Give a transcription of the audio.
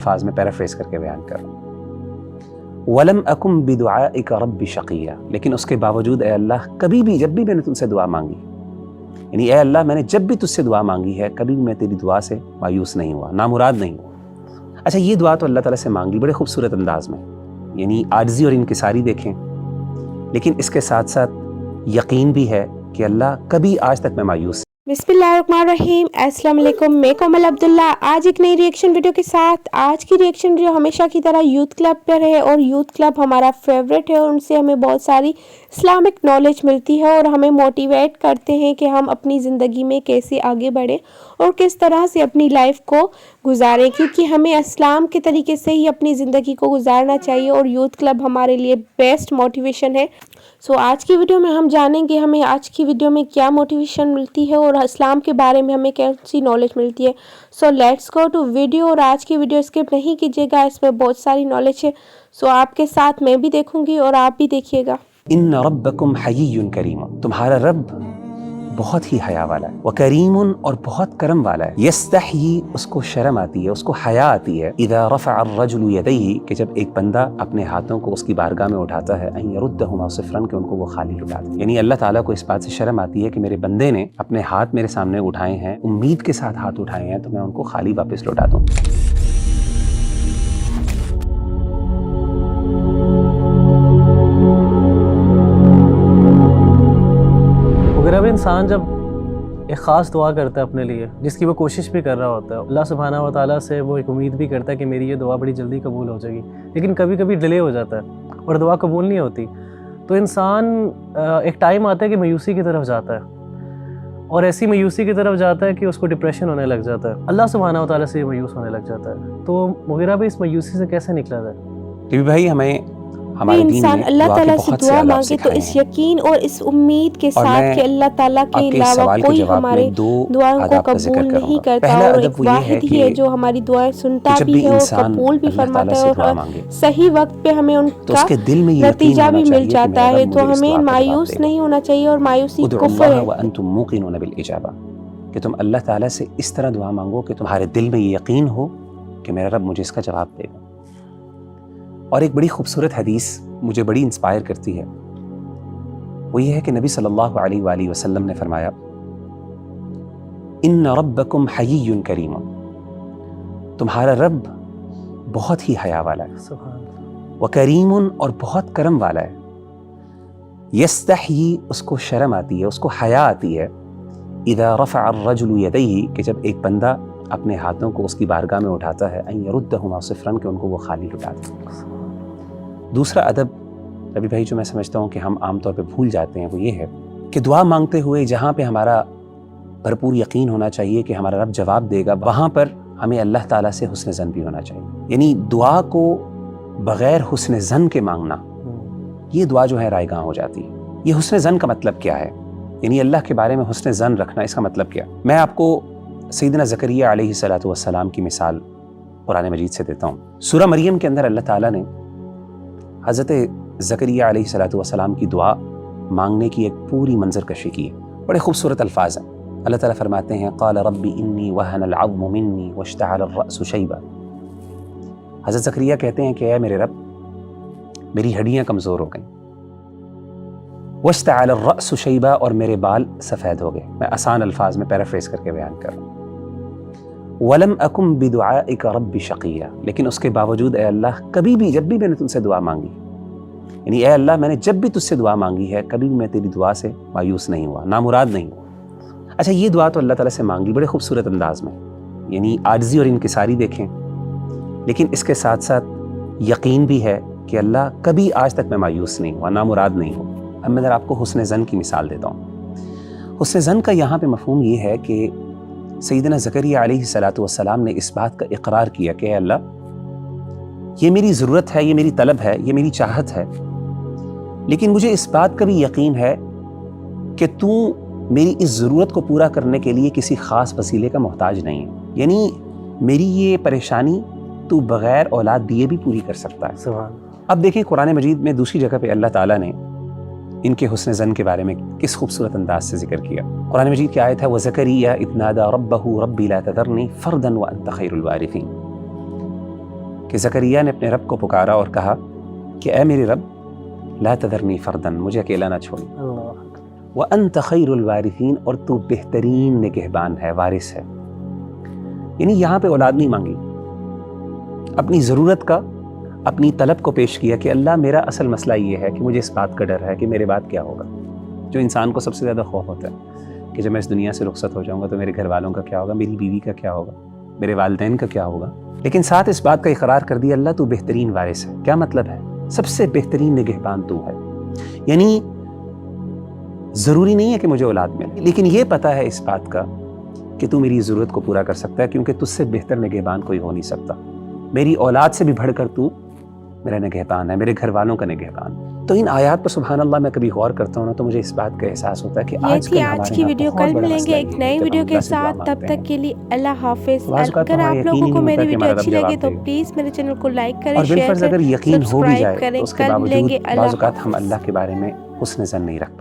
الفاظ میں پیرافریز کر کے بیان کر رہا ہوں۔ وَلَمْ أَكُمْ بِدُعَائِكَ رَبِّ شَقِيًّا، لیکن اس کے باوجود اے اللہ کبھی بھی جب بھی میں نے تم سے دعا مانگی، یعنی اے اللہ میں نے جب بھی تجھ سے دعا مانگی ہے کبھی بھی میں تیری دعا سے مایوس نہیں ہوا، نامراد نہیں ہوا۔ اچھا یہ دعا تو اللہ تعالیٰ سے مانگ لی بڑے خوبصورت انداز میں، یعنی عاجزی اور انکساری دیکھیں، لیکن اس کے ساتھ ساتھ یقین بھی ہے کہ اللہ کبھی آج تک میں مایوس۔ بسم اللہ الرحمن الرحیم، السلام علیکم، میں کومل عبداللہ آج ایک نئی ریئیکشن ویڈیو کے ساتھ۔ آج کی ریئیکشن ویڈیو ہمیشہ کی طرح یوتھ کلب پر ہے، اور یوتھ کلب ہمارا فیوریٹ ہے اور ان سے ہمیں بہت ساری اسلامک نالج ملتی ہے اور ہمیں موٹیویٹ کرتے ہیں کہ ہم اپنی زندگی میں کیسے آگے بڑھیں اور کس طرح سے اپنی لائف کو گزاریں، کیونکہ ہمیں اسلام کے طریقے سے ہی اپنی زندگی کو گزارنا چاہیے اور یوتھ کلب ہمارے لیے بیسٹ موٹیویشن ہے۔ آج کی ویڈیو میں ہم جانیں گے ہمیں آج کی ویڈیو میں کیا موٹیویشن ملتی ہے اور اسلام کے بارے میں ہمیں کون سی نالج ملتی ہے۔ لیٹس گو ٹو ویڈیو، اور آج کی ویڈیو اسکپ نہیں کیجیے گا، اس میں بہت ساری نالج ہے۔ آپ کے ساتھ میں بھی دیکھوں گی اور آپ بھی دیکھیے گا۔ ان ربکم حیی کریم، تمہارا رب بہت ہی حیا والا ہے، وکریم اور بہت کرم والا ہے، یستحیی اس کو شرم آتی ہے، اس کو حیا آتی ہے، اذا رفع الرجل یدیہ کہ جب ایک بندہ اپنے ہاتھوں کو اس کی بارگاہ میں اٹھاتا ہے، ان یردہما صفرا کہ ان کو وہ خالی لوٹا دے، یعنی اللہ تعالیٰ کو اس بات سے شرم آتی ہے کہ میرے بندے نے اپنے ہاتھ میرے سامنے اٹھائے ہیں، امید کے ساتھ ہاتھ اٹھائے ہیں، تو میں ان کو خالی واپس لوٹا دوں۔ اگر انسان جب ایک خاص دعا کرتا ہے اپنے لیے جس کی وہ کوشش بھی کر رہا ہوتا ہے، اللہ سبحانہ و تعالیٰ سے وہ ایک امید بھی کرتا ہے کہ میری یہ دعا بڑی جلدی قبول ہو جائے گی، لیکن کبھی کبھی ڈیلے ہو جاتا ہے اور دعا قبول نہیں ہوتی، تو انسان ایک ٹائم آتا ہے کہ مایوسی کی طرف جاتا ہے، اور ایسی مایوسی کی طرف جاتا ہے کہ اس کو ڈپریشن ہونے لگ جاتا ہے، اللہ سبحانہ و تعالیٰ سے مایوس ہونے لگ جاتا ہے۔ تو مغیرہ بھائی اس مایوسی سے کیسے نکلا جائے؟ ٹی بھائی ہمیں ہمارے دین انسان میں اللہ دعا کے تعالیٰ سے بہت سے دعا آداب مانگے تو سکھائے اس ہیں، یقین اور اس امید کے اور ساتھ میں کہ اللہ تعالیٰ کے آپ کے اس علاوہ سوال کے کوئی جواب میں ہمارے دو دعاؤں کو آداب کا ذکر قبول کروں نہیں گا۔ کرتا، پہلا اور ادب ایک وہ یہ ہے واحد ہی کہ ہے جو ہماری دعائیں سنتا جب بھی بھی ہے اور انسان قبول بھی اللہ فرماتا تعالیٰ ہے، سے دعا اور مانگے صحیح وقت پہ ہمیں ان تو کا اس کے دل میں یہ یقین نتیجہ ہونا بھی مل چاہیے کہ جاتا میرا ہے، رب تو مجھے اس ہمیں دعا کا جواب مایوس دے گا۔ نہیں ہونا چاہیے، اور مایوسی ادعوا کفر اللہ ہے۔ وانتم موقنون بالاجابہ، کہ تم اللہ تعالیٰ سے اس طرح دعا مانگو کہ تمہارے دل میں یہ یقین ہو کہ میرا رب مجھے اس کا جواب دے گا۔ اور ایک بڑی خوبصورت حدیث مجھے بڑی انسپائر کرتی ہے، وہ یہ ہے کہ نبی صلی اللہ علیہ وآلہ وسلم نے فرمایا ان ربکم حیی کریم، تمہارا رب بہت ہی حیا والا ہے، سبحان اللہ۔ وکریم اور بہت کرم والا ہے، یستحیی اس کو شرم آتی ہے، اس کو حیا آتی ہے، اذا رفع الرجل یدیہ کہ جب ایک بندہ اپنے ہاتھوں کو اس کی بارگاہ میں اٹھاتا ہے، ان یردہما صفرا کہ ان کو وہ خالی لوٹا دے۔ دوسرا ادب ربی بھائی جو میں سمجھتا ہوں کہ ہم عام طور پہ بھول جاتے ہیں وہ یہ ہے کہ دعا مانگتے ہوئے جہاں پہ ہمارا بھرپور یقین ہونا چاہیے کہ ہمارا رب جواب دے گا، وہاں پر ہمیں اللہ تعالیٰ سے حسن ظن بھی ہونا چاہیے، یعنی دعا کو بغیر حسن ظن کے مانگنا، یہ دعا جو ہے رائیگاں ہو جاتی ہے۔ یہ حسن ظن کا مطلب کیا ہے، یعنی اللہ کے بارے میں حسن ظن رکھنا، اس کا مطلب کیا؟ میں آپ کو سیدنا زکریا علیہ السلام کی مثال قرآن مجید سے دیتا ہوں۔ سورہ مریم کے اندر اللہ تعالیٰ نے حضرت زکریا علیہ السلام کی دعا مانگنے کی ایک پوری منظر کشی کی ہے، بڑے خوبصورت الفاظ ہیں۔ اللہ تعالیٰ فرماتے ہیں قال رب انی وہن العظم منی واشتعل الرأس شیبا، حضرت زکریا کہتے ہیں کہ اے میرے رب میری ہڈیاں کمزور ہو گئیں، واشتعل الرأس شیبا اور میرے بال سفید ہو گئے۔ میں آسان الفاظ میں پیرافریز کر کے بیان کر رہا ہوں۔ وَلَمْ أَكُمْ بِدُعَائِكَ رَبِّ شَقِيًّا، لیکن اس کے باوجود اے اللہ کبھی بھی جب بھی میں نے تم سے دعا مانگی، یعنی اے اللہ میں نے جب بھی تجھ سے دعا مانگی ہے کبھی بھی میں تیری دعا سے مایوس نہیں ہوا، نامراد نہیں ہوا۔ اچھا یہ دعا تو اللہ تعالیٰ سے مانگ لی بڑے خوبصورت انداز میں، یعنی عاجزی اور انکساری دیکھیں، لیکن اس کے ساتھ ساتھ یقین بھی ہے کہ اللہ کبھی آج تک میں مایوس نہیں ہوا، نامراد نہیں ہوا۔ اب میں ذرا آپ کو حسن ظن کی مثال دیتا ہوں۔ حسن ظن کا یہاں پہ مفہوم یہ ہے کہ سیدنا زکریا علیہ السلام نے اس بات کا اقرار کیا کہ اے اللہ یہ میری ضرورت ہے، یہ میری طلب ہے، یہ میری چاہت ہے، لیکن مجھے اس بات کا بھی یقین ہے کہ تو میری اس ضرورت کو پورا کرنے کے لیے کسی خاص وسیلے کا محتاج نہیں ہے، یعنی میری یہ پریشانی تو بغیر اولاد دیے بھی پوری کر سکتا ہے۔ سبحان۔ اب دیکھیں قرآن مجید میں دوسری جگہ پہ اللہ تعالیٰ نے ان کے حسن ظن کے بارے میں کس خوبصورت انداز سے ذکر کیا۔ قرآن مجید کی آیت ہے وَزَكَرِيَّا إِذْ نَادَىٰ رَبَّهُ رَبِّ لَا تَذَرْنِي فَرْدًا وَأَنْتَ خَيْرُ الْوَارِثِينَ، کہ زکریا نے اپنے رب کو پکارا اور کہا کہ اے میرے رب لا تذرنی فردن، مجھے اکیلا نہ چھوڑ، وانت خیر الوارثین، اور تو بہترین نگہبان ہے، وارث ہے۔ یعنی یہاں پہ اولاد نہیں مانگی، اپنی ضرورت کا، اپنی طلب کو پیش کیا کہ اللہ میرا اصل مسئلہ یہ ہے کہ مجھے اس بات کا ڈر ہے کہ میرے بعد کیا ہوگا، جو انسان کو سب سے زیادہ خوف ہوتا ہے کہ جب میں اس دنیا سے رخصت ہو جاؤں گا تو میرے گھر والوں کا کیا ہوگا، میری بیوی کا کیا ہوگا، میرے والدین کا کیا ہوگا۔ لیکن ساتھ اس بات کا اقرار کر دیا اللہ تو بہترین وارث ہے۔ کیا مطلب ہے؟ سب سے بہترین نگہبان تو ہے۔ یعنی ضروری نہیں ہے کہ مجھے اولاد ملے، لیکن یہ پتہ ہے اس بات کا کہ تو میری ضرورت کو پورا کر سکتا ہے، کیونکہ تجھ سے بہتر نگہبان کوئی ہو نہیں سکتا۔ میری اولاد سے بھی بڑھ کر تو میرا نگہبان ہے، میرے گھر والوں کا نگہبان۔ تو ان آیات پر سبحان اللہ میں کبھی غور کرتا ہوں نا تو مجھے اس بات کا احساس ہوتا ہے کہ یہ تھی آج کی ویڈیو، کل ملیں گے ایک نئی ویڈیو کے ساتھ، تب تک کے لیے اللہ حافظ۔ اگر آپ لوگوں کو میری ویڈیو اچھی لگے تو پلیز میرے چینل کو لائک کریں، شیئر کریں، اگر یقین ہو بھی سبسکرائب جائے کریں۔ تو اس کے کل ملیں باوجود گے، بعض اللہ اوقات ہم حافظ۔ اللہ کے بارے میں حسن ظن نہیں رکھ پاتے۔